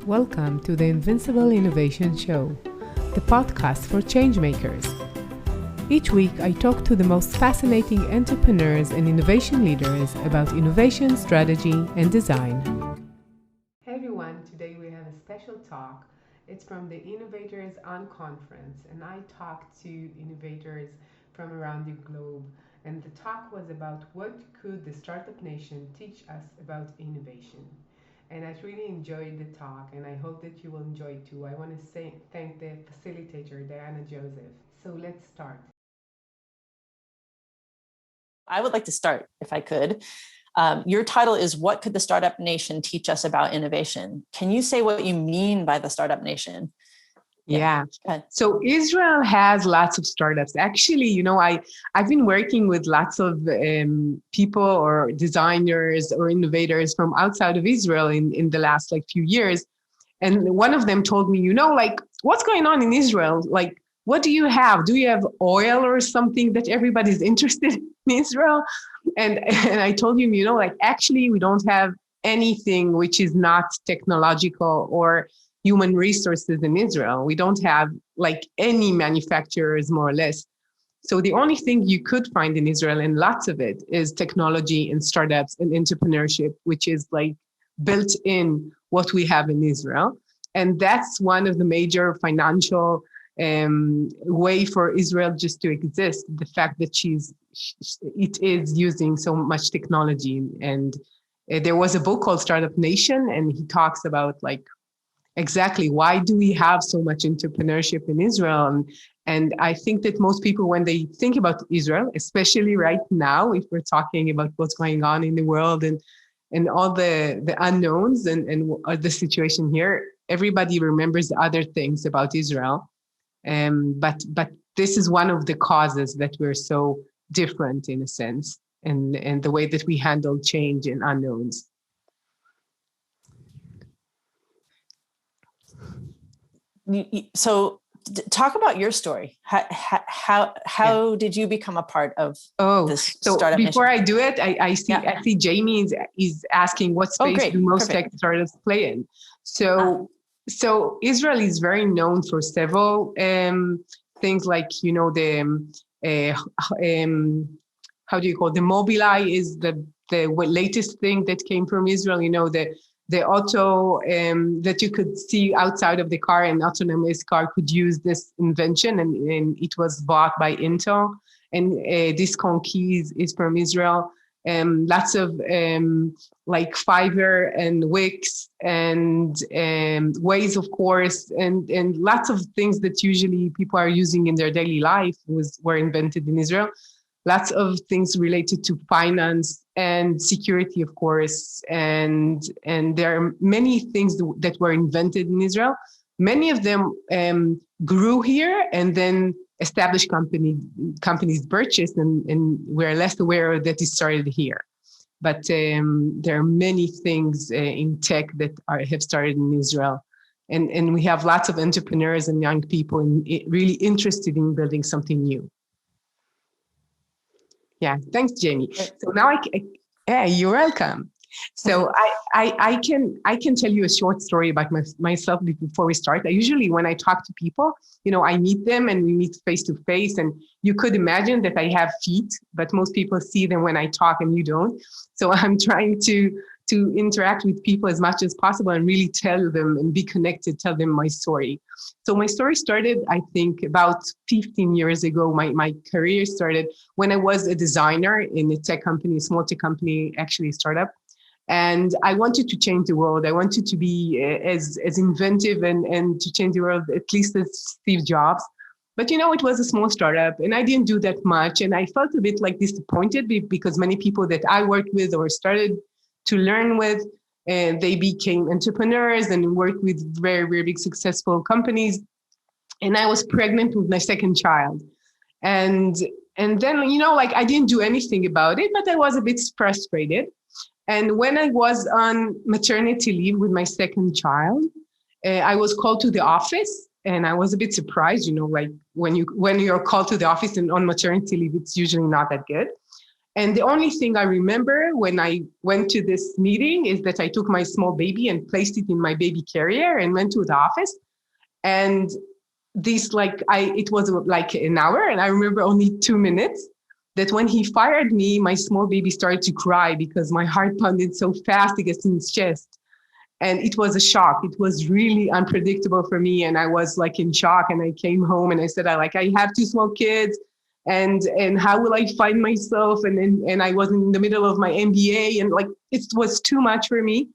Welcome to the Invincible Innovation Show, the podcast for changemakers. Each week, I talk to the most fascinating entrepreneurs and innovation leaders about innovation, strategy, and design. Hey everyone, today we have a special talk. It's from the Innov8rs Unconference, and I talked to innovators from around the globe. And the talk was about what could the startup nation teach us about innovation. And I really enjoyed the talk, and I hope that you will enjoy it too. I want to thank the facilitator, Diana Joseph. So let's start. I would like to start, if I could. Your title is What Could the Startup Nation Teach Us About Innovation? Can you say what you mean by the startup nation? Yeah. So Israel has lots of startups. Actually, I've been working with lots of people or designers or innovators from outside of Israel in the last few years. And one of them told me, what's going on in Israel? What do you have? Do you have oil or something that everybody's interested in Israel? And I told him, actually, we don't have anything which is not technological or human resources in Israel. We don't have any manufacturers, more or less. So the only thing you could find in Israel, and lots of it, is technology and startups and entrepreneurship, which is built in what we have in Israel. And that's one of the major financial way for Israel just to exist. The fact that it is using so much technology. And there was a book called Startup Nation, and he talks about exactly why do we have so much entrepreneurship in Israel. And I think that most people, when they think about Israel, especially right now, if we're talking about what's going on in the world and all the unknowns and the situation here, everybody remembers other things about Israel. But this is one of the causes that we're so different in a sense, and the way that we handle change and unknowns. So talk about your story. How did you become a part of this startup nation? Before I do it, I see Jamie is asking what space do most tech startups play in. So Israel is very known for several things how do you call it? The Mobileye is the latest thing that came from Israel. The auto that you could see outside of the car, an autonomous car could use this invention, and it was bought by Intel. And this Conquise is from Israel. Lots of Fiverr and Wix and Waze, of course, and lots of things that usually people are using in their daily life were invented in Israel. Lots of things related to finance and security, of course. And there are many things that were invented in Israel. Many of them grew here and then established companies purchased, and we're less aware that it started here. But there are many things in tech that have started in Israel. And we have lots of entrepreneurs and young people really interested in building something new. Yeah, thanks, Jamie. So now you're welcome. So I can tell you a short story about myself before we start. Usually when I talk to people, I meet them and we meet face to face, and you could imagine that I have feet, but most people see them when I talk and you don't. So I'm trying to interact with people as much as possible and really tell them and be connected, tell them my story. So my story started, I think, about 15 years ago. My career started when I was a designer in a tech company, a small tech company, actually a startup. And I wanted to change the world. I wanted to be as inventive and to change the world, at least as Steve Jobs. But, it was a small startup and I didn't do that much. And I felt a bit disappointed because many people that I worked with or started to learn with, they became entrepreneurs and worked with very, very big successful companies. And I was pregnant with my second child. And then, I didn't do anything about it, but I was a bit frustrated. And when I was on maternity leave with my second child, I was called to the office, and I was a bit surprised, when you're called to the office and on maternity leave, it's usually not that good. And the only thing I remember when I went to this meeting is that I took my small baby and placed it in my baby carrier and went to the office. And it was like an hour, and I remember only 2 minutes. That when he fired me, my small baby started to cry because my heart pounded so fast against his chest. And it was a shock. It was really unpredictable for me. And I was like in shock. And I came home and I said, I have two small kids. And how will I find myself? And I was in the middle of my MBA, and like it was too much for me.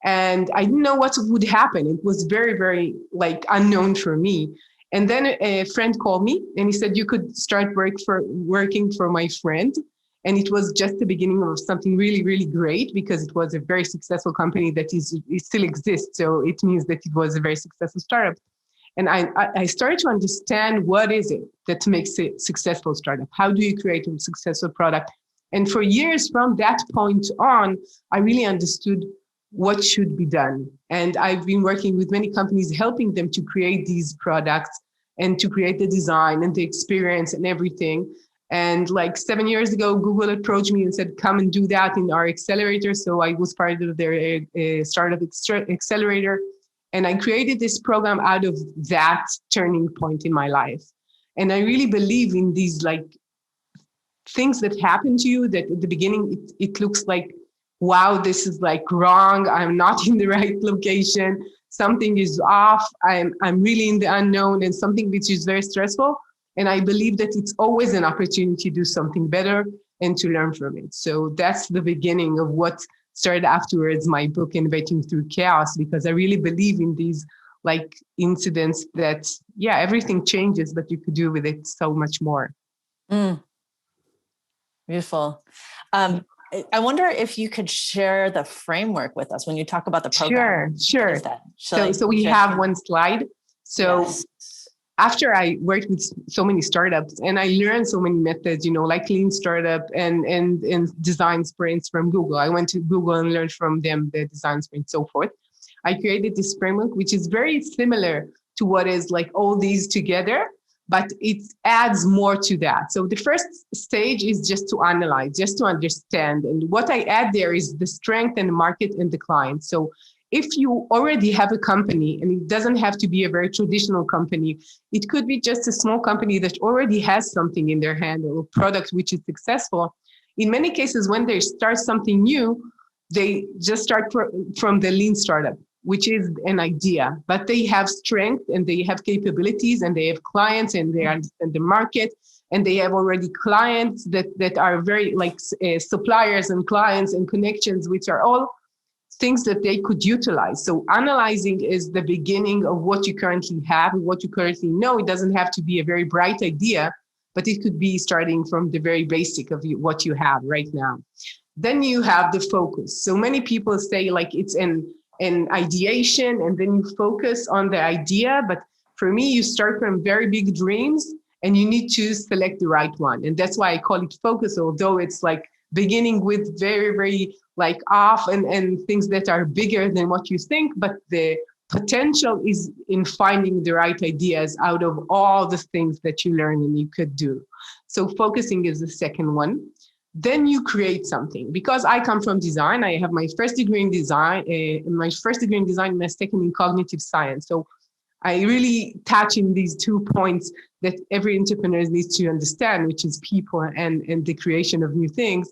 And I didn't know what would happen. It was very, very like unknown for me. And then a friend called me and he said, you could start working for my friend. And it was just the beginning of something really, really great, because it was a very successful company that it still exists. So it means that it was a very successful startup. And I started to understand what is it that makes a successful startup? How do you create a successful product? And for years from that point on, I really understood what should be done. And I've been working with many companies, helping them to create these products and to create the design and the experience and everything. And like 7 years ago, Google approached me and said, come and do that in our accelerator. So I was part of their startup accelerator. And I created this program out of that turning point in my life. And I really believe in these like things that happen to you that at the beginning, it looks like, wow, this is like wrong. I'm not in the right location. Something is off. I'm really in the unknown, and something which is very stressful. And I believe that it's always an opportunity to do something better and to learn from it. So that's the beginning of what started afterwards my book, Innovating Through Chaos, because I really believe in these like incidents that, yeah, everything changes, but you could do with it so much more. Beautiful. I wonder if you could share the framework with us when you talk about the program. Sure. So we have one slide. So yes. After I worked with so many startups and I learned so many methods, like Lean Startup and design sprints from Google. I went to Google and learned from them the design sprint, so forth. I created this framework, which is very similar to what is like all these together, but it adds more to that. So the first stage is just to analyze, just to understand. And what I add there is the strength and the market and the client. So if you already have a company, and it doesn't have to be a very traditional company, it could be just a small company that already has something in their hand or a product which is successful. In many cases, when they start something new, they just start from the lean startup, which is an idea, but they have strength and they have capabilities and they have clients and they understand the market and they have already clients that are very like suppliers and clients and connections, which are all things that they could utilize. So analyzing is the beginning of what you currently have and what you currently know. It doesn't have to be a very bright idea, but it could be starting from the very basic of what you have right now. Then you have the focus. So many people say like it's an ideation and then you focus on the idea. But for me, you start from very big dreams and you need to select the right one. And that's why I call it focus, although it's like beginning with very, very like off and things that are bigger than what you think. But the potential is in finding the right ideas out of all the things that you learn and you could do. So focusing is the second one. Then you create something. Because I come from design, I have my first degree in design, my second in cognitive science. So I really touch in these 2 points that every entrepreneur needs to understand, which is people and the creation of new things.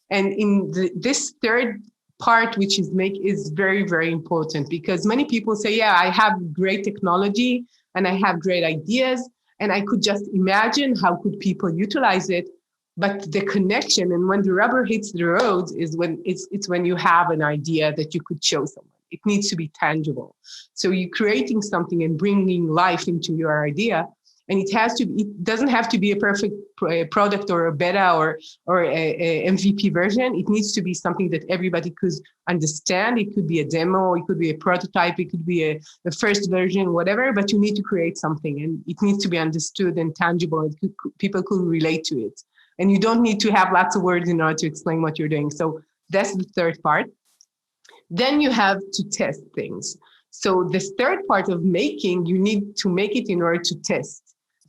And in this third part, which is very, very important, because many people say, yeah, I have great technology and I have great ideas and I could just imagine how could people utilize it. But the connection and when the rubber hits the road is when it's when you have an idea that you could show someone. It needs to be tangible. So you're creating something and bringing life into your idea. And it doesn't have to be a perfect product or a beta or a MVP version. It needs to be something that everybody could understand. It could be a demo, it could be a prototype, it could be a first version, whatever, but you need to create something and it needs to be understood and tangible and people could relate to it. And you don't need to have lots of words in order to explain what you're doing. So that's the third part. Then you have to test things. So the third part of making, you need to make it in order to test.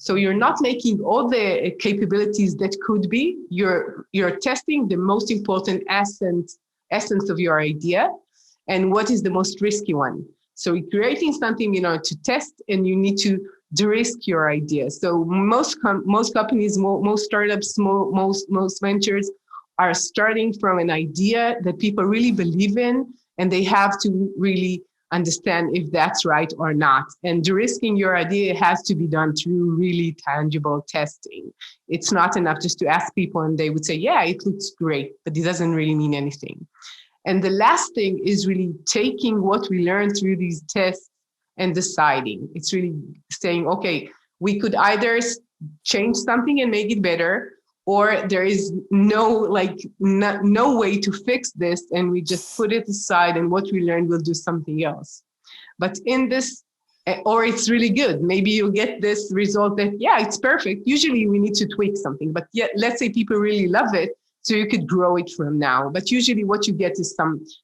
So you're not making all the capabilities that could be. You're testing the most important essence of your idea and what is the most risky one. So you're creating something, to test, and you need to de-risk your idea. So most companies, most startups, most ventures are starting from an idea that people really believe in, and they have to really understand if that's right or not. And de-risking your idea has to be done through really tangible testing. It's not enough just to ask people and they would say, yeah, it looks great, but it doesn't really mean anything. And the last thing is really taking what we learned through these tests and deciding. It's really saying, okay, we could either change something and make it better, or there is no way to fix this, and we just put it aside, and what we learned will do something else. But in this, or it's really good. Maybe you'll get this result that, yeah, it's perfect. Usually we need to tweak something, but yet, let's say people really love it, so you could grow it from now. But usually what you get is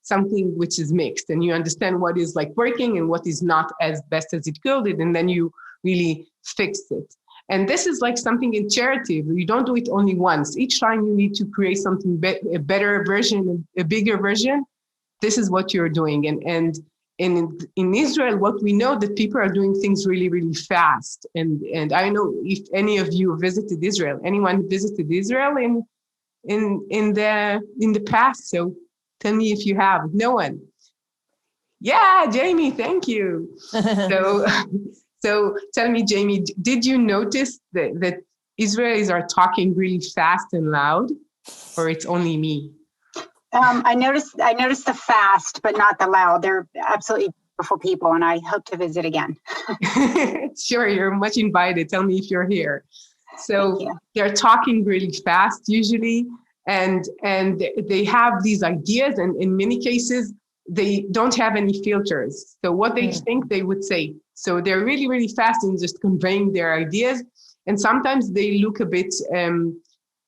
something which is mixed, and you understand what is working and what is not as best as it could, and then you really fix it. And this is like something iterative. You don't do it only once. Each time you need to create something, a better version, a bigger version. This is what you're doing. And in Israel, what we know that people are doing things really, really fast. And I know if any of you visited Israel, anyone visited Israel in the past. So tell me if you have. No one. Yeah, Jamie, thank you. So tell me, Jamie, did you notice that Israelis are talking really fast and loud, or it's only me? I noticed the fast, but not the loud. They're absolutely beautiful people, and I hope to visit again. Sure, you're much invited. Tell me if you're here. So they're talking really fast usually, and they have these ideas, and in many cases, they don't have any filters. So what they think, they would say. So they're really, really fast in just conveying their ideas. And sometimes they look a bit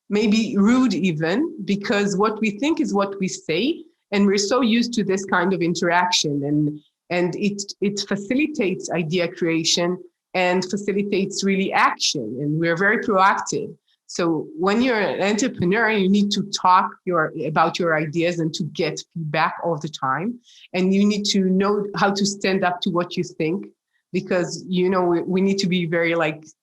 maybe rude even, because what we think is what we say. And we're so used to this kind of interaction. And it facilitates idea creation and facilitates really action. And we're very proactive. So when you're an entrepreneur, you need to talk about your ideas and to get feedback all the time. And you need to know how to stand up to what you think, because, we need to be very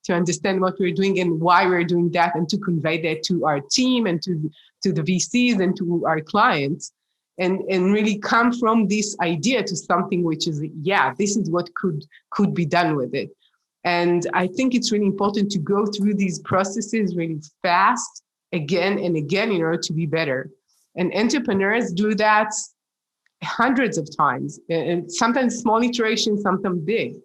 to understand what we're doing and why we're doing that, and to convey that to our team and to the VCs and to our clients, and really come from this idea to something which is, this is what could be done with it. And I think it's really important to go through these processes really fast, again and again, in order to be better. And entrepreneurs do that hundreds of times, and sometimes small iterations, sometimes big.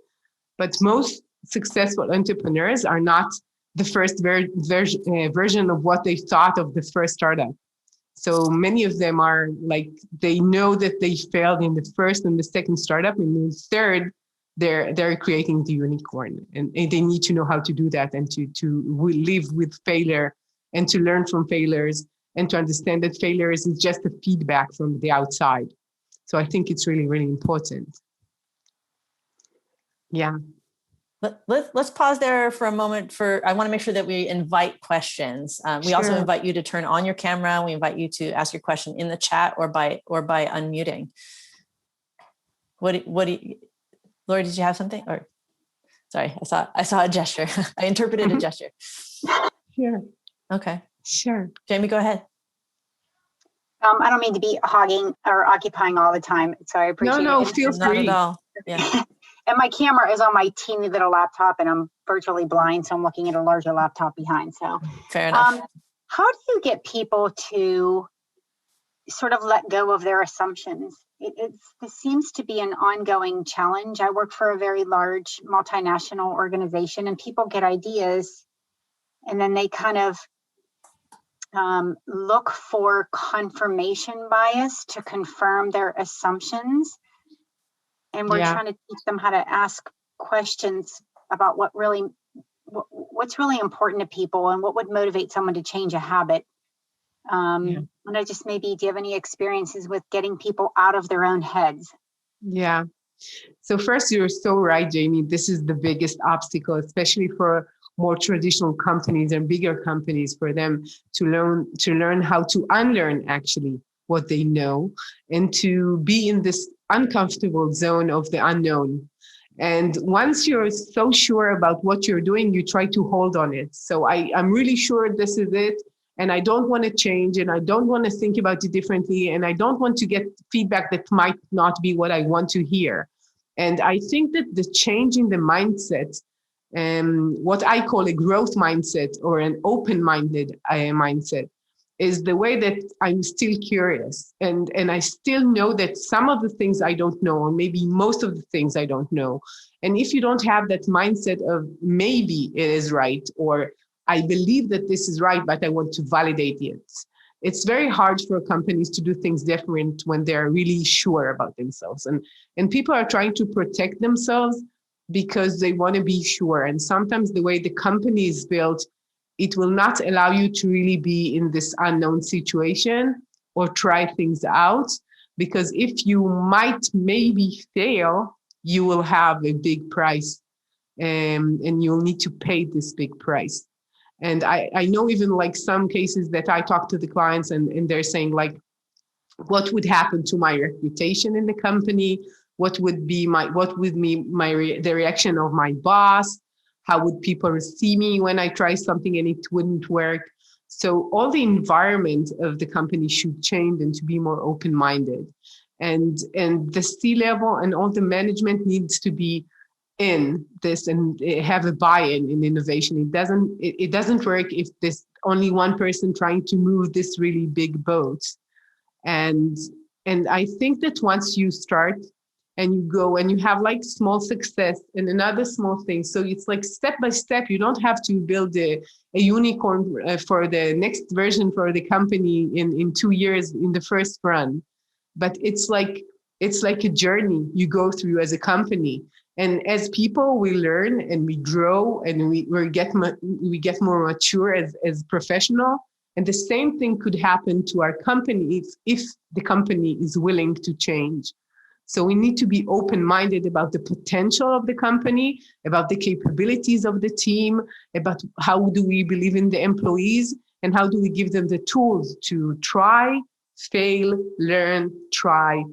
But most successful entrepreneurs are not the first version of what they thought of the first startup. So many of them are they know that they failed in the first and the second startup, and in the third, they're creating the unicorn, and they need to know how to do that, and to live with failure, and to learn from failures, and to understand that failures is just a feedback from the outside. So I think it's really, really important. Yeah. Let's pause there for a moment. I want to make sure that we invite questions. We also invite you to turn on your camera. We invite you to ask your question in the chat or by unmuting. What do you, Lori, did you have something? Or sorry, I saw a gesture. I interpreted a gesture. Sure. Okay. Sure. Jamie, go ahead. I don't mean to be hogging or occupying all the time, so I appreciate it. No, feel free. Not at all. Yeah. And my camera is on my teeny little laptop, and I'm virtually blind, so I'm looking at a larger laptop behind. So fair enough. How do you get people to sort of let go of their assumptions? This seems to be an ongoing challenge. I work for a very large multinational organization, and people get ideas, and then they kind of look for confirmation bias to confirm their assumptions. And we're trying to teach them how to ask questions about what's really important to people, and what would motivate someone to change a habit. And I just do you have any experiences with getting people out of their own heads? Yeah. So first, you're so right, Jamie. This is the biggest obstacle, especially for more traditional companies and bigger companies for them to learn how to unlearn actually what they know and to be in this uncomfortable zone of the unknown. And once you're so sure about what you're doing, you try to hold on it. So I'm really sure this is it. And I don't want to change, and I don't want to think about it differently. And I don't want to get feedback that might not be what I want to hear. And I think that the change in the mindset, what I call a growth mindset or an open-minded mindset, is the way that I'm still curious and I still know that some of the things I don't know, or maybe most of the things I don't know. And if you don't have that mindset of maybe it is right, or I believe that this is right, but I want to validate it, it's very hard for companies to do things different when they're really sure about themselves. And people are trying to protect themselves because they want to be sure. And sometimes the way the company is built, it will not allow you to really be in this unknown situation or try things out, because if you might maybe fail, you will have a big price, and you'll need to pay this big price. And I know even like some cases that I talk to the clients and they're saying like, what would happen to my reputation in the company? What would be the reaction of my boss? How would people see me when I try something and it wouldn't work? So all the environment of the company should change and to be more open-minded. And the C-level and all the management needs to be in this and have a buy-in in innovation. It doesn't work if there's only one person trying to move this really big boat. And I think that once you start and you go and you have like small success and another small thing, so it's like step by step. You don't have to build a unicorn for the next version for the company in 2 years in the first run, but it's like a journey you go through as a company. And as people, we learn and we grow and we get more mature as professional. And the same thing could happen to our company if the company is willing to change. So we need to be open-minded about the potential of the company, about the capabilities of the team, about how do we believe in the employees, and how do we give them the tools to try, fail, learn, try,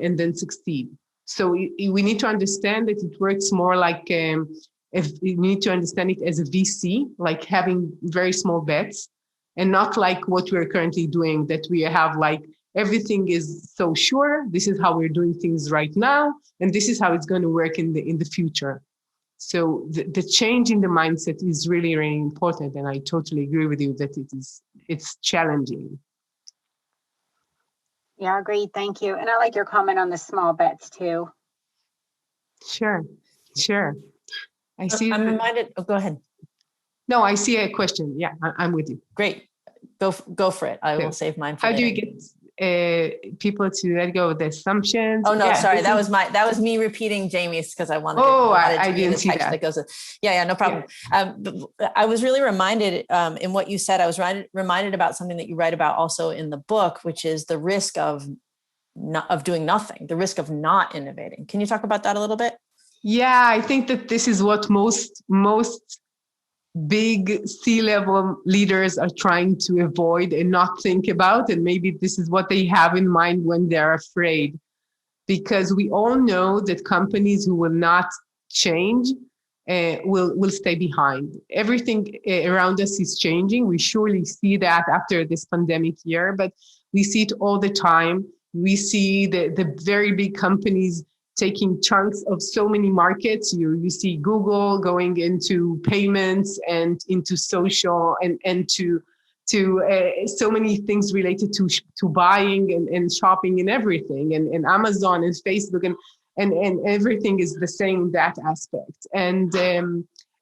and then succeed. So we need to understand that it works more like, if you need to understand it as a VC, like having very small bets, and not like what we're currently doing, that we have like, everything is so sure, this is how we're doing things right now, and this is how it's going to work in the future. So the change in the mindset is really, really important. And I totally agree with you that it's challenging. Yeah, agreed. Thank you. And I like your comment on the small bets too. Sure. I see. I'm reminded. Oh, go ahead. No, I see a question. Yeah, I'm with you. Great. Go for it. I will save mine for How later. do you get people to let go of the assumptions? Oh no, sorry. That was me repeating Jamie's because I wanted. I didn't see that. Goes with, yeah, no problem. Yeah. I was really reminded in what you said. I was reminded about something that you write about also in the book, which is the risk of doing nothing, the risk of not innovating. Can you talk about that a little bit? Yeah, I think that this is what most big C-level leaders are trying to avoid and not think about. And maybe this is what they have in mind when they're afraid. Because we all know that companies who will not change will stay behind. Everything around us is changing. We surely see that after this pandemic year, but we see it all the time. We see the very big companies taking chunks of so many markets. You see Google going into payments and into social and to so many things related to buying and shopping and everything, and Amazon and Facebook and everything is the same in that aspect. And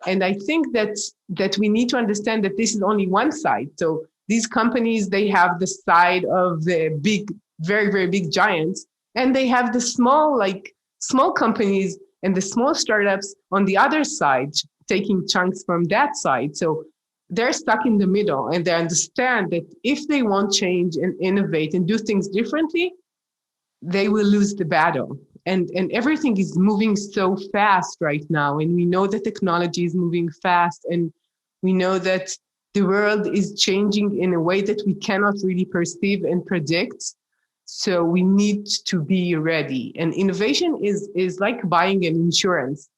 I think that we need to understand that this is only one side. So these companies, they have the side of the big, very, very big giants, and they have the small companies and the small startups on the other side, taking chunks from that side. So they're stuck in the middle, and they understand that if they want change and innovate and do things differently, they will lose the battle. and everything is moving so fast right now. And we know that technology is moving fast, and we know that the world is changing in a way that we cannot really perceive and predict. So we need to be ready. And innovation is like buying an insurance.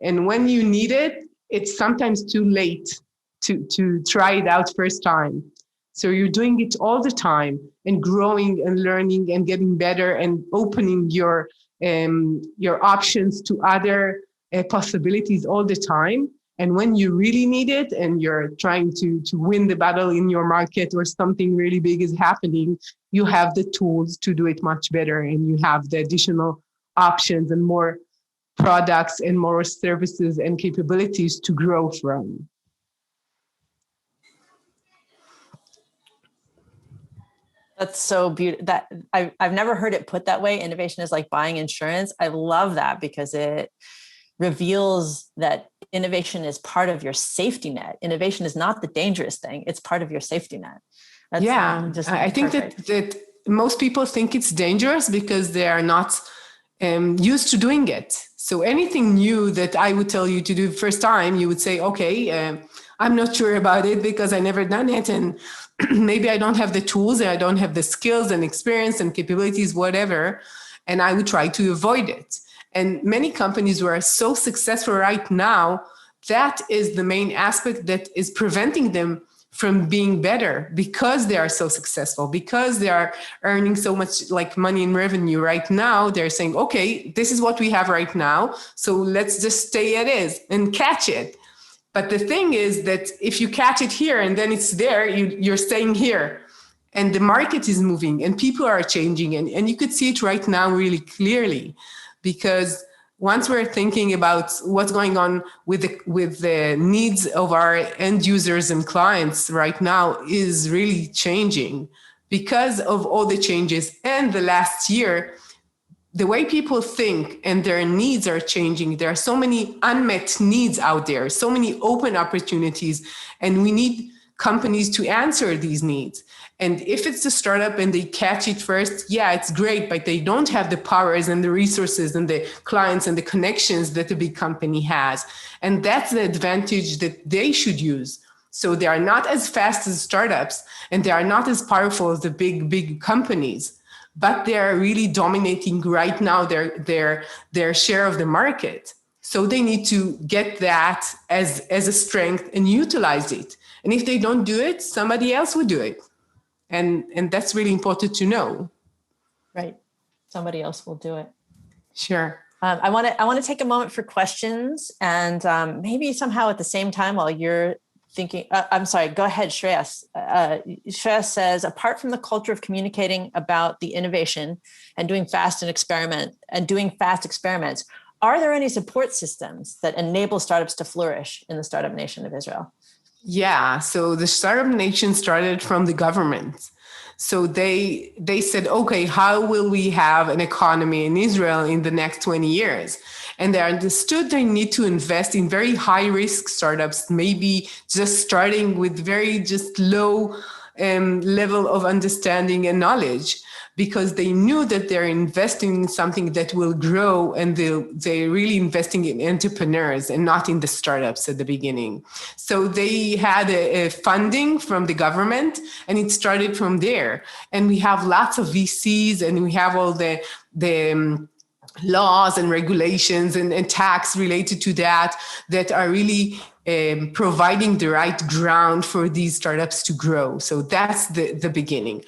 And when you need it, it's sometimes too late to try it out first time. So you're doing it all the time and growing and learning and getting better and opening your options to other possibilities all the time. And when you really need it and you're trying to win the battle in your market or something really big is happening, you have the tools to do it much better, and you have the additional options and more products and more services and capabilities to grow from. That's so beautiful. That I've never heard it put that way. Innovation is like buying insurance. I love that because it reveals that innovation is part of your safety net. Innovation is not the dangerous thing. It's part of your safety net. That's I think that most people think it's dangerous because they are not used to doing it. So anything new that I would tell you to do first time, you would say, okay, I'm not sure about it because I never done it. And maybe I don't have the tools and I don't have the skills and experience and capabilities, whatever. And I would try to avoid it. And many companies who are so successful right now, that is the main aspect that is preventing them from being better, because they are so successful, because they are earning so much like money and revenue right now. They're saying, okay, this is what we have right now, so let's just stay as is and catch it. But the thing is that if you catch it here and then it's there, you're staying here. And the market is moving and people are changing. And you could see it right now really clearly, because once we're thinking about what's going on with the needs of our end users and clients right now is really changing because of all the changes. And the last year, the way people think and their needs are changing. There are so many unmet needs out there, so many open opportunities, and we need companies to answer these needs. And if it's a startup and they catch it first, yeah, it's great, but they don't have the powers and the resources and the clients and the connections that a big company has. And that's the advantage that they should use. So they are not as fast as startups and they are not as powerful as the big companies, but they are really dominating right now their share of the market. So they need to get that as a strength and utilize it. And if they don't do it, somebody else will do it. And that's really important to know. Right. Somebody else will do it. Sure. I want to take a moment for questions, and maybe somehow at the same time while you're thinking, I'm sorry, go ahead, Shreyas. Shreyas says, apart from the culture of communicating about the innovation and doing fast experiments, are there any support systems that enable startups to flourish in the startup nation of Israel? Yeah, so the startup nation started from the government. So they said, okay, how will we have an economy in Israel in the next 20 years? And they understood they need to invest in very high risk startups, maybe just starting with very just low level of understanding and knowledge, because they knew that they're investing in something that will grow, and they're really investing in entrepreneurs and not in the startups at the beginning. So they had a funding from the government, and it started from there. And we have lots of VCs, and we have all the laws and regulations and tax related to that are really providing the right ground for these startups to grow. So that's the beginning.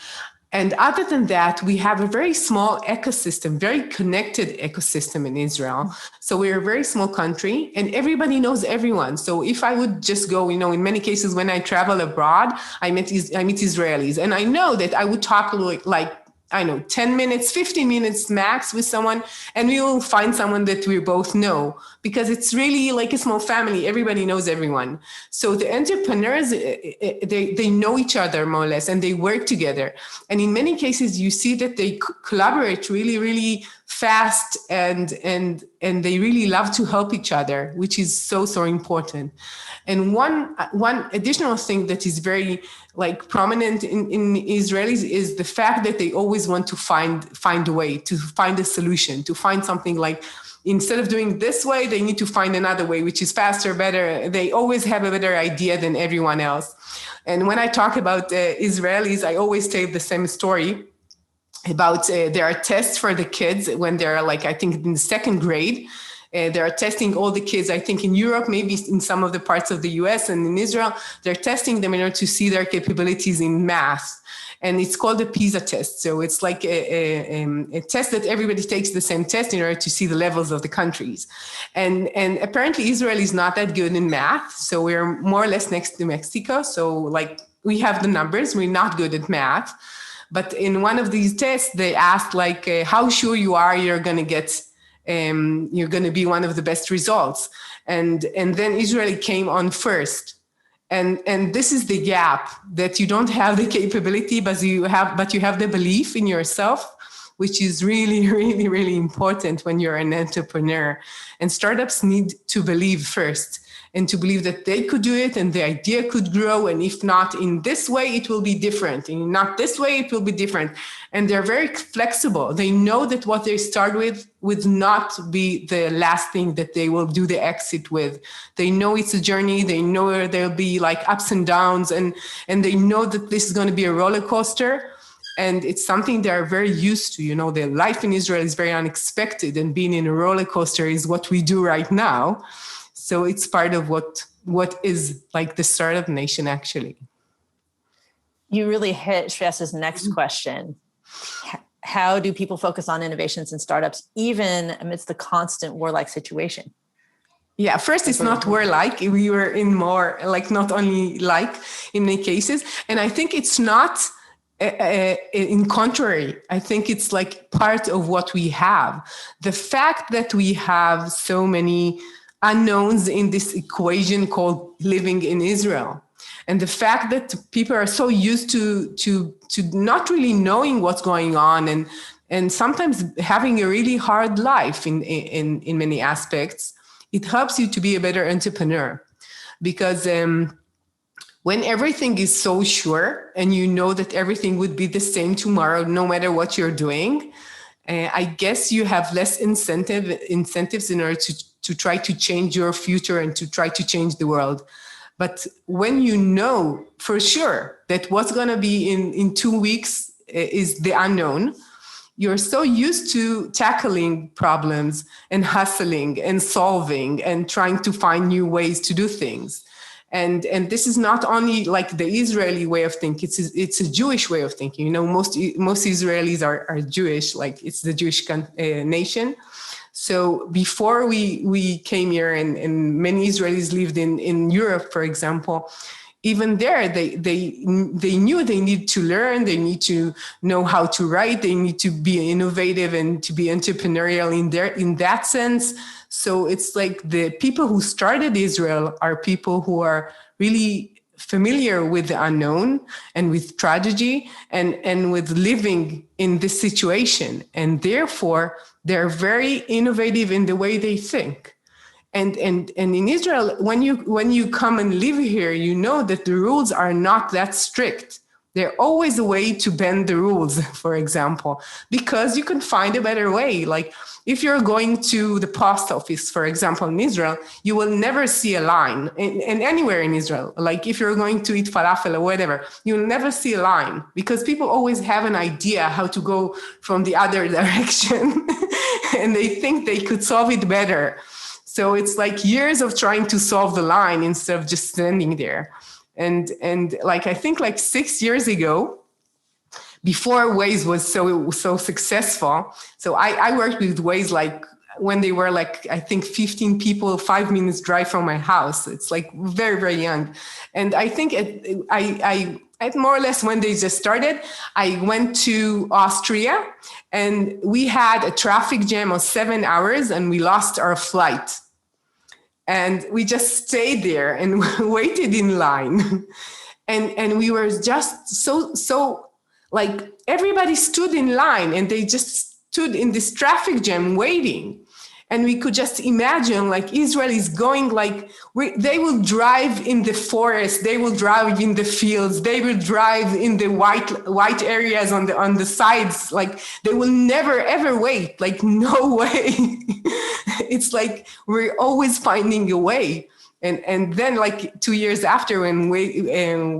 And other than that, we have a very small ecosystem, very connected ecosystem in Israel. So we're a very small country and everybody knows everyone. So if I would just go, in many cases when I travel abroad, I meet Israelis, and I know that I would talk like 10 minutes, 15 minutes max with someone, and we will find someone that we both know, because it's really like a small family. Everybody knows everyone. So the entrepreneurs, they know each other more or less, and they work together. And in many cases, you see that they collaborate really, really fast, and they really love to help each other, which is so important. And one additional thing that is very like prominent in Israelis is the fact that they always want to find a way, to find a solution, to find something like, instead of doing this way, they need to find another way, which is faster, better. They always have a better idea than everyone else. And when I talk about Israelis, I always tell the same story about there are tests for the kids when they're like, I think in the second grade. They are testing all the kids, I think in Europe, maybe in some of the parts of the US and in Israel, they're testing them in order to see their capabilities in math. And it's called the PISA test. So it's like a test that everybody takes the same test in order to see the levels of the countries. And apparently Israel is not that good in math. So we're more or less next to Mexico. So like we have the numbers, we're not good at math. But in one of these tests, they asked like, how sure you are you're going to get you're going to be one of the best results. And then Israel came on first. And this is the gap, that you don't have the capability, but you have the belief in yourself, which is really, really, really important when you're an entrepreneur. And startups need to believe first, and to believe that they could do it and the idea could grow. And if not in this way, it will be different. And not this way, it will be different. And they're very flexible. They know that what they start with would not be the last thing that they will do the exit with. They know it's a journey. They know there'll be like ups and downs, and they know that this is going to be a roller coaster. And it's something they're very used to. You know, their life in Israel is very unexpected, and being in a roller coaster is what we do right now. So it's part of what is like the startup nation, actually. You really hit Shreyas's next question. How do people focus on innovations and startups, even amidst the constant warlike situation? Yeah, first, it's not warlike. We were in more like not only like in many cases. And I think it's not in contrary. I think it's like part of what we have. The fact that we have so many unknowns in this equation called living in Israel. And the fact that people are so used to not really knowing what's going on, and sometimes having a really hard life in many aspects, it helps you to be a better entrepreneur. Because when everything is so sure, and you know that everything would be the same tomorrow, no matter what you're doing, I guess you have less incentives in order to try to change your future and to try to change the world. But when you know for sure that what's going to be in 2 weeks is the unknown, you're so used to tackling problems and hustling and solving and trying to find new ways to do things. And this is not only like the Israeli way of thinking, it's a Jewish way of thinking. You know, most Israelis are Jewish, like it's the Jewish nation. So before we came here, and many Israelis lived in Europe, for example, even there, they knew they need to learn, they need to know how to write, they need to be innovative and to be entrepreneurial in that sense. So it's like the people who started Israel are people who are really familiar with the unknown and with tragedy and with living in this situation. And therefore, they're very innovative in the way they think. And in Israel, when you come and live here, you know that the rules are not that strict. There's always a way to bend the rules, for example, because you can find a better way. Like if you're going to the post office, for example, in Israel, you will never see a line. And anywhere in Israel, like if you're going to eat falafel or whatever, you'll never see a line because people always have an idea how to go from the other direction and they think they could solve it better. So it's like years of trying to solve the line instead of just standing there. And like, I think like 6 years ago, before Waze was so successful. So I worked with Waze like when they were like, I think 15 people, 5 minutes drive from my house. It's like very, very young. And I think I more or less when they just started, I went to Austria and we had a traffic jam of 7 hours and we lost our flight. And we just stayed there and waited in line. And we were just so like everybody stood in line and they just stood in this traffic jam waiting. And we could just imagine like Israel is going like, they will drive in the forest, they will drive in the fields, they will drive in the white areas on the sides. Like they will never ever wait, like no way. It's like we're always finding a way. And then like 2 years after when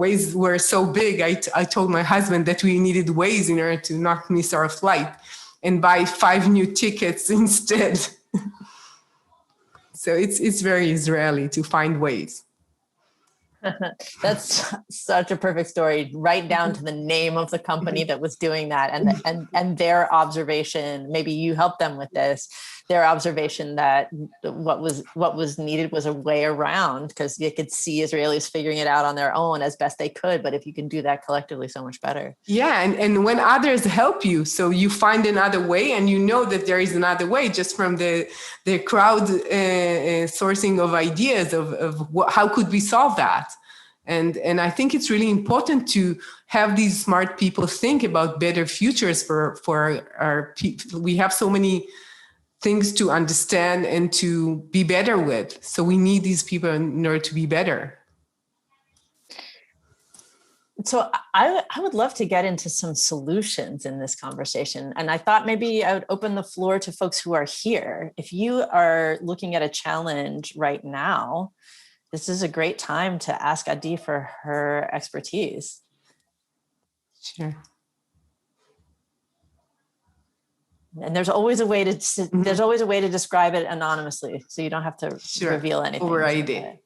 Waze were so big, I told my husband that we needed Waze in order to not miss our flight and buy 5 new tickets instead. So it's very Israeli to find ways. That's such a perfect story, right down to the name of the company that was doing that, and their observation. Maybe you helped them with this. Their observation that what was needed was a way around, because you could see Israelis figuring it out on their own as best they could. But if you can do that collectively, so much better. Yeah, and when others help you, so you find another way, and you know that there is another way just from the crowd sourcing of ideas of how could we solve that. And I think it's really important to have these smart people think about better futures for our people. We have so many things to understand and to be better with. So we need these people in order to be better. So I would love to get into some solutions in this conversation. And I thought maybe I would open the floor to folks who are here. If you are looking at a challenge right now, this is a great time to ask Adi for her expertise. Sure. And there's always a way to describe it anonymously, so you don't have to reveal anything. Right.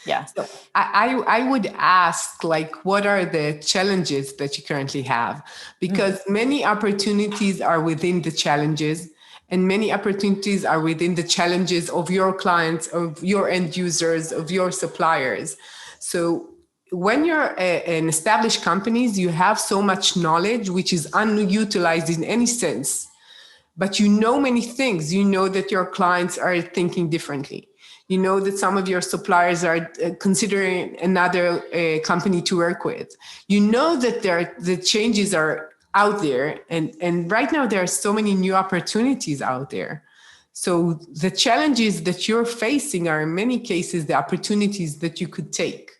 Yeah. So I would ask, like, what are the challenges that you currently have? Because many opportunities are within the challenges, and many opportunities are within the challenges of your clients, of your end users, of your suppliers. So when you're an established companies, you have so much knowledge, which is unutilized in any sense. But you know many things. You know that your clients are thinking differently. You know that some of your suppliers are considering another company to work with. You know that the changes are out there. And right now there are so many new opportunities out there. So the challenges that you're facing are in many cases the opportunities that you could take.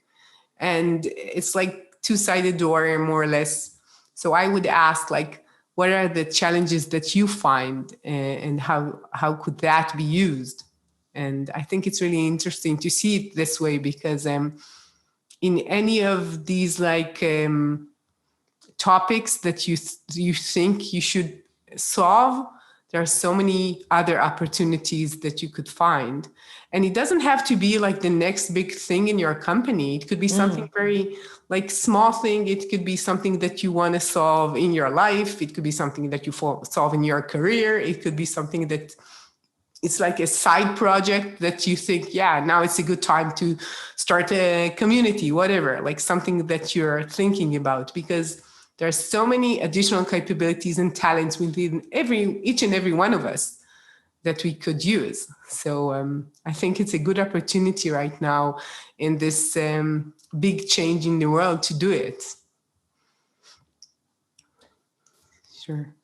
And it's like two-sided door, more or less. So I would ask, like, what are the challenges that you find, and how could that be used? And I think it's really interesting to see it this way, because in any of these topics that you think you should solve, there are so many other opportunities that you could find. And it doesn't have to be like the next big thing in your company. It could be something very like small thing. It could be something that you want to solve in your life. It could be something that you solve in your career. It could be something that it's like a side project that you think, yeah, now it's a good time to start a community, whatever, like something that you're thinking about, because there are so many additional capabilities and talents within each and every one of us that we could use. So I think it's a good opportunity right now in this big change in the world to do it. Sure.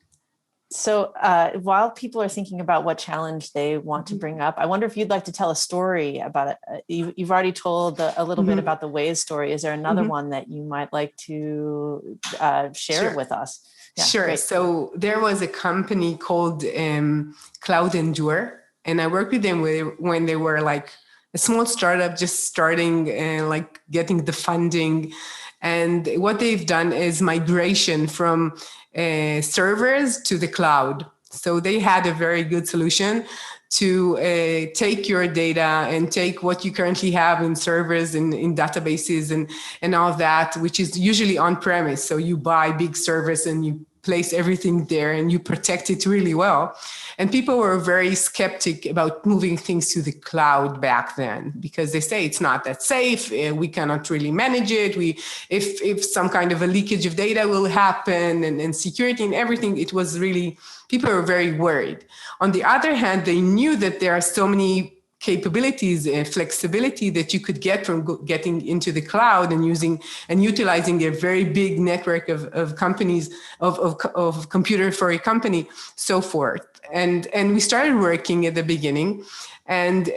So while people are thinking about what challenge they want to bring up, I wonder if you'd like to tell a story about it. You've already told a little bit about the Waze story. Is there another one that you might like to share with us? Yeah, sure. Great. So there was a company called Cloud Endure, and I worked with them when they were like a small startup, just starting and like getting the funding. And what they've done is migration from servers to the cloud. So they had a very good solution to take your data and take what you currently have in servers and in databases and all of that, which is usually on premise. So you buy big servers and you place everything there and you protect it really well. And people were very skeptic about moving things to the cloud back then, because they say it's not that safe. We cannot really manage it. If some kind of a leakage of data will happen and security and everything, it was really, people were very worried. On the other hand, they knew that there are so many capabilities and flexibility that you could get from getting into the cloud and using and utilizing a very big network of companies, of computer for a company, so forth. And we started working at the beginning. And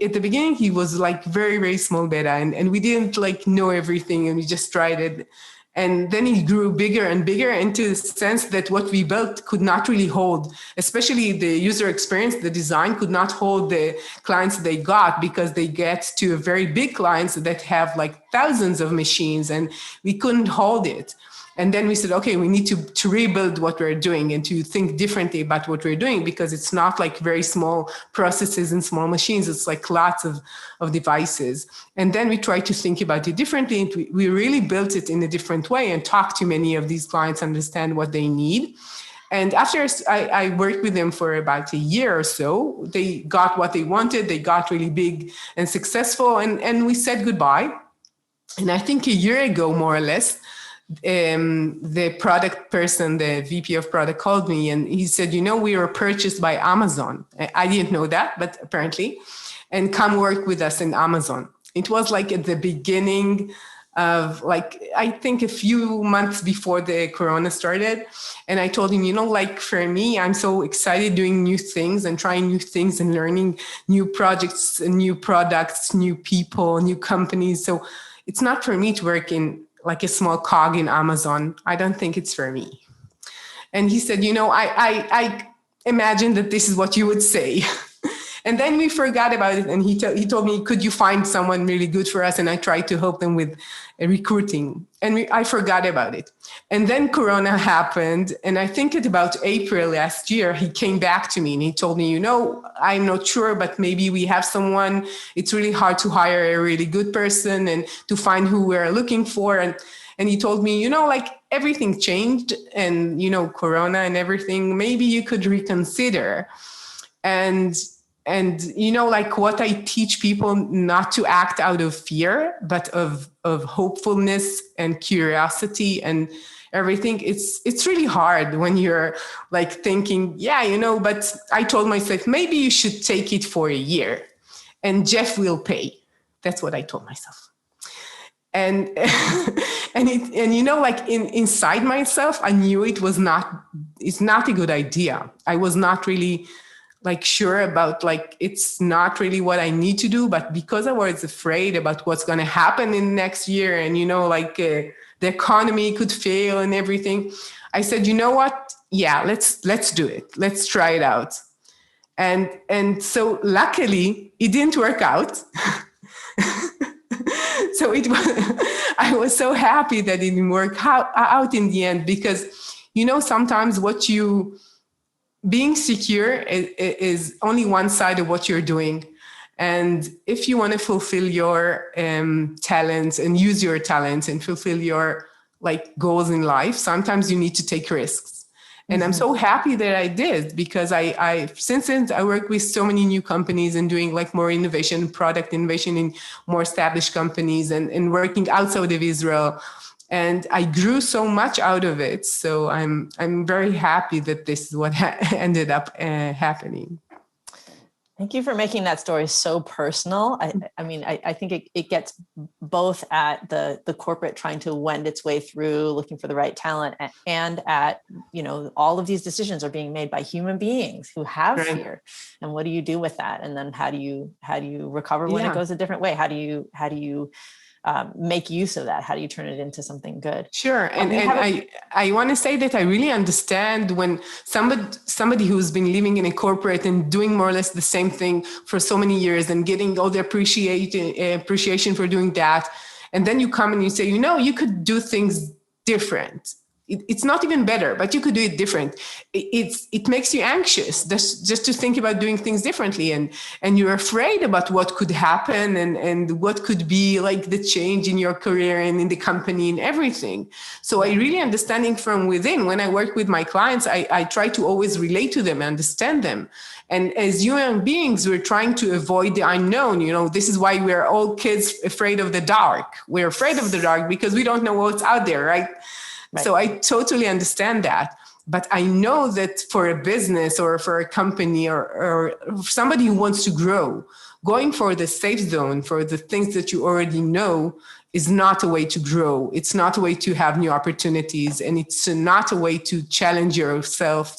at the beginning, he was like very, very small beta, and we didn't like know everything, and we just tried it. And then it grew bigger and bigger into the sense that what we built could not really hold, especially the user experience, the design could not hold the clients they got, because they get to very big clients that have like thousands of machines, and we couldn't hold it. And then we said, okay, we need to rebuild what we're doing and to think differently about what we're doing, because it's not like very small processes and small machines. It's like lots of devices. And then we tried to think about it differently. And we really built it in a different way and talked to many of these clients, understand what they need. And after I worked with them for about a year or so, they got what they wanted. They got really big and successful. And we said goodbye. And I think a year ago, more or less, the product person, the VP of product, called me and he said, we were purchased by Amazon. I didn't know that, but apparently, and come work with us in Amazon. It was like at the beginning of I think a few months before the Corona started. And I told him, for me, I'm so excited doing new things and trying new things and learning new projects and new products, new people, new companies. So it's not for me to work in like a small cog in Amazon. I don't think it's for me. And he said, I imagine that this is what you would say. And then we forgot about it. And he told me, could you find someone really good for us? And I tried to help them with recruiting. And I forgot about it. And then Corona happened. And I think at about April last year, he came back to me and he told me, I'm not sure, but maybe we have someone. It's really hard to hire a really good person and to find who we're looking for. And he told me, everything changed and, Corona and everything, maybe you could reconsider. And what I teach people, not to act out of fear, but of hopefulness and curiosity and everything. It's really hard when you're thinking, but I told myself, maybe you should take it for a year and Jeff will pay. That's what I told myself. And inside myself, I knew it's not a good idea. I was not really sure about it's not really what I need to do, but because I was afraid about what's going to happen in the next year and, the economy could fail and everything, I said, what? Yeah, let's do it. Let's try it out. And so luckily it didn't work out. So I was so happy that it didn't work out in the end, because, sometimes being secure is only one side of what you're doing. And if you want to fulfill your talents and use your talents and fulfill your goals in life, sometimes you need to take risks. And I'm so happy that I did, because since then I work with so many new companies and doing more innovation, product innovation in more established companies and working outside of Israel. And I grew so much out of it. So I'm very happy that this is what ended up happening. Thank you for making that story so personal. I think it gets both at the corporate trying to wend its way through, looking for the right talent, and at, all of these decisions are being made by human beings who have fear. And what do you do with that? And then how do you recover when it goes a different way? How do you make use of that? How do you turn it into something good? Sure. And I want to say that I really understand when somebody who's been living in a corporate and doing more or less the same thing for so many years and getting all the appreciation for doing that. And then you come and you say, you could do things different. It's not even better, but you could do it different. It makes you anxious just to think about doing things differently. And you're afraid about what could happen and what could be the change in your career and in the company and everything. So I really understanding from within. When I work with my clients, I try to always relate to them, understand them. And as human beings, we're trying to avoid the unknown. This is why we're all kids afraid of the dark. We're afraid of the dark because we don't know what's out there, right? So I totally understand that. But I know that for a business or for a company or somebody who wants to grow, going for the safe zone, for the things that you already know, is not a way to grow. It's not a way to have new opportunities, and it's not a way to challenge yourself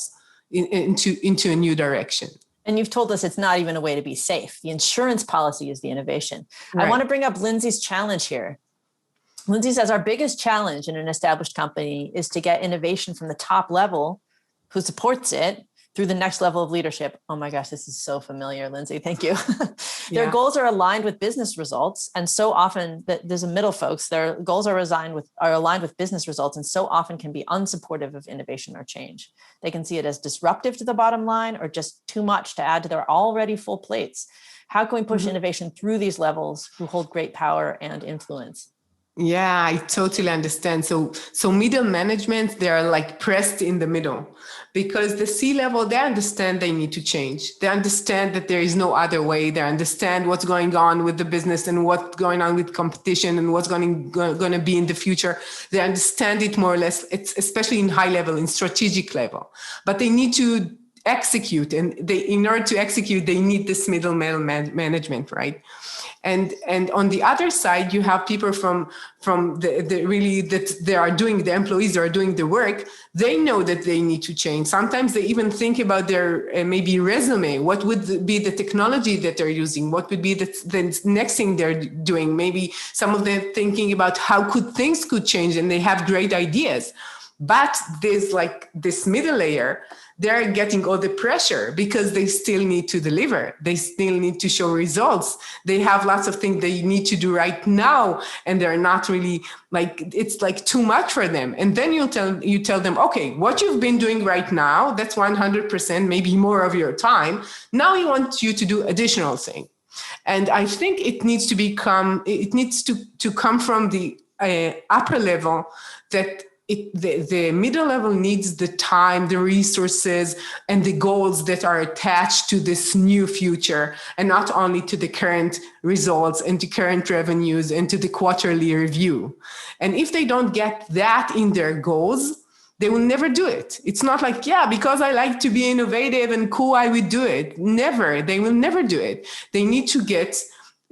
into a new direction. And you've told us it's not even a way to be safe. The insurance policy is the innovation. Right. I want to bring up Lindsay's challenge here. Lindsay says our biggest challenge in an established company is to get innovation from the top level who supports it through the next level of leadership. Oh my gosh, this is so familiar, Lindsay. Thank you. Their goals are aligned with business results. And so often there's a middle folks, their goals are aligned with business results, and so often can be unsupportive of innovation or change. They can see it as disruptive to the bottom line or just too much to add to their already full plates. How can we push innovation through these levels who hold great power and influence? Yeah, I totally understand. So middle management, they're like pressed in the middle because the C-level, they understand they need to change. They understand that there is no other way. They understand what's going on with the business and what's going on with competition and what's going to be in the future. They understand it more or less, it's especially in high level, in strategic level, but they need to execute. And in order to execute, they need this middle management, right? And on the other side, you have people from the really that they are doing, the employees are doing the work. They know that they need to change. Sometimes they even think about their maybe resume. What would be the technology that they're using? What would be the next thing they're doing? Maybe some of them thinking about how things could change, and they have great ideas. But there's like this middle layer, they're getting all the pressure because they still need to deliver. They still need to show results. They have lots of things they need to do right now, and they're not really like, it's like too much for them. And then you tell them, okay, what you've been doing right now, that's 100%, maybe more of your time. Now we want you to do additional thing. And I think it needs to come from the upper level, that the middle level needs the time, the resources, and the goals that are attached to this new future, and not only to the current results and to current revenues and to the quarterly review. And if they don't get that in their goals, they will never do it. It's not like, yeah, because I like to be innovative and cool, I would do it. Never. They will never do it. They need to get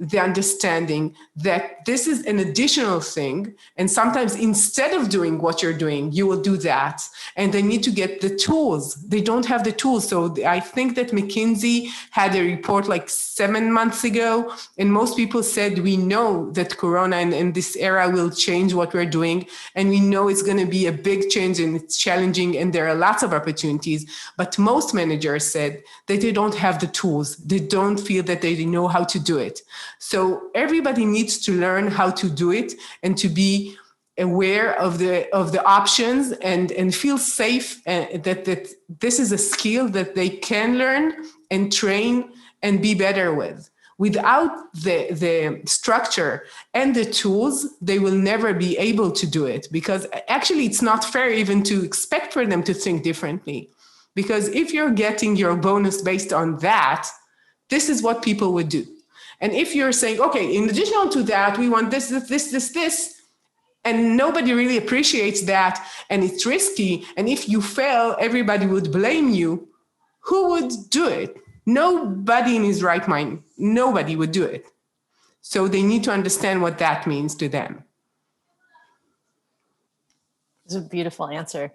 the understanding that this is an additional thing. And sometimes instead of doing what you're doing, you will do that. And they need to get the tools. They don't have the tools. So I think that McKinsey had a report like 7 months ago, and most people said, we know that Corona and this era will change what we're doing. And we know it's going to be a big change, and it's challenging, and there are lots of opportunities. But most managers said that they don't have the tools. They don't feel that they know how to do it. So everybody needs to learn how to do it and to be aware of the options and feel safe that this is a skill that they can learn and train and be better with. Without the structure and the tools, they will never be able to do it, because actually it's not fair even to expect for them to think differently. Because if you're getting your bonus based on that, this is what people would do. And if you're saying, okay, in addition to that, we want this, and nobody really appreciates that, and it's risky, and if you fail, everybody would blame you, who would do it? Nobody in his right mind, nobody would do it. So they need to understand what that means to them. It's a beautiful answer.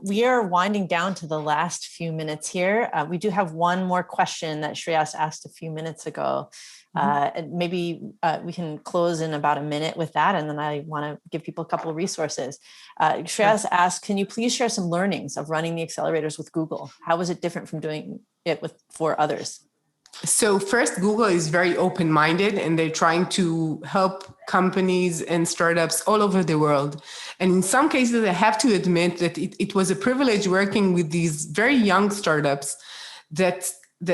We are winding down to the last few minutes here. We do have one more question that Shreyas asked a few minutes ago. Maybe we can close in about a minute with that, and then I want to give people a couple of resources. Shreyas asked, can you please share some learnings of running the accelerators with Google? How was it different from doing it for others? So first, Google is very open-minded, and they're trying to help companies and startups all over the world. And in some cases, I have to admit that it was a privilege working with these very young startups that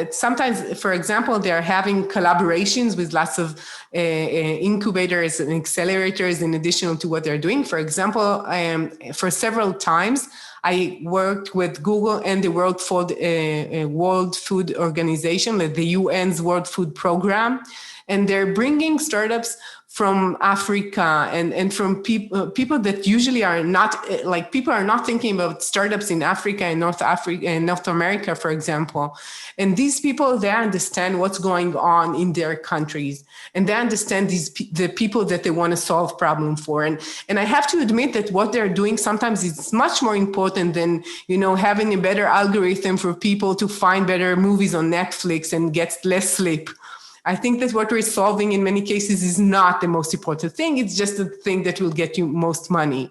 sometimes, for example, they're having collaborations with lots of incubators and accelerators in addition to what they're doing. For example, for several times, I worked with Google and the World Food Organization, like the UN's World Food Program, and they're bringing startups from Africa and from people that usually are not, like, people are not thinking about startups in Africa and North America, for example. And these people, they understand what's going on in their countries, and they understand the people that they want to solve problem for. And I have to admit that what they're doing sometimes is much more important than, having a better algorithm for people to find better movies on Netflix and get less sleep. I think that what we're solving in many cases is not the most important thing. It's just the thing that will get you most money.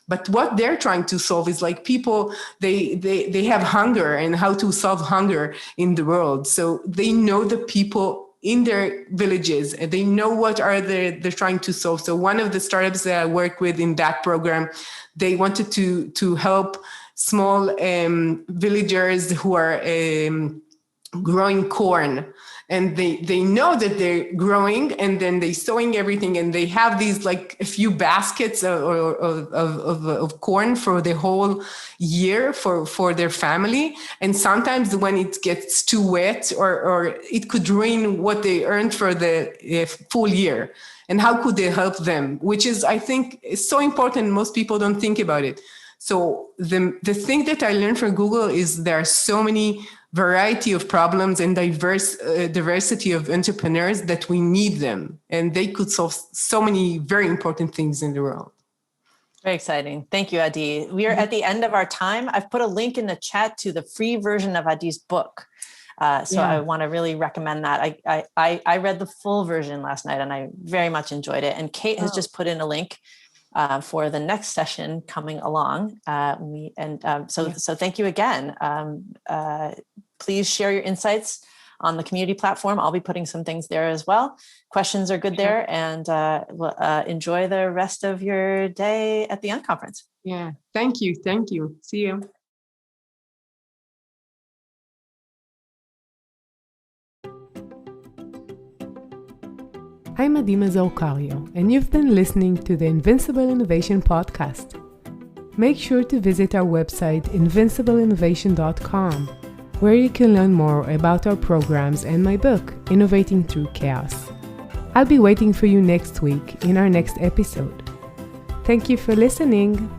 But what they're trying to solve is, like, people, they have hunger, and how to solve hunger in the world. So they know the people in their villages, and they know what they're trying to solve. So one of the startups that I work with in that program, they wanted to help small villagers who are growing corn. And they know that they're growing, and then they're sowing everything, and they have these, like, a few baskets of corn for the whole year for their family. And sometimes when it gets too wet, or it could ruin what they earned for the full year. And how could they help them? Which is, I think, is so important. Most people don't think about it. So the thing that I learned from Google is there are so many variety of problems and diversity of entrepreneurs that we need them, and they could solve so many very important things in the world. Very exciting. Thank you, Adi. We are at the end of our time. I've put a link in the chat to the free version of Adi's book. I want to really recommend that. I read the full version last night, and I very much enjoyed it. And Kate has just put in a link for the next session coming along. So thank you again. Please share your insights on the community platform. I'll be putting some things there as well. Questions are good there, and enjoy the rest of your day at the Unconference. Yeah, thank you. See you. I'm Adi Mazor Kario, and you've been listening to the Invincible Innovation podcast. Make sure to visit our website, invincibleinnovation.com, where you can learn more about our programs and my book, Innovating Through Chaos. I'll be waiting for you next week in our next episode. Thank you for listening.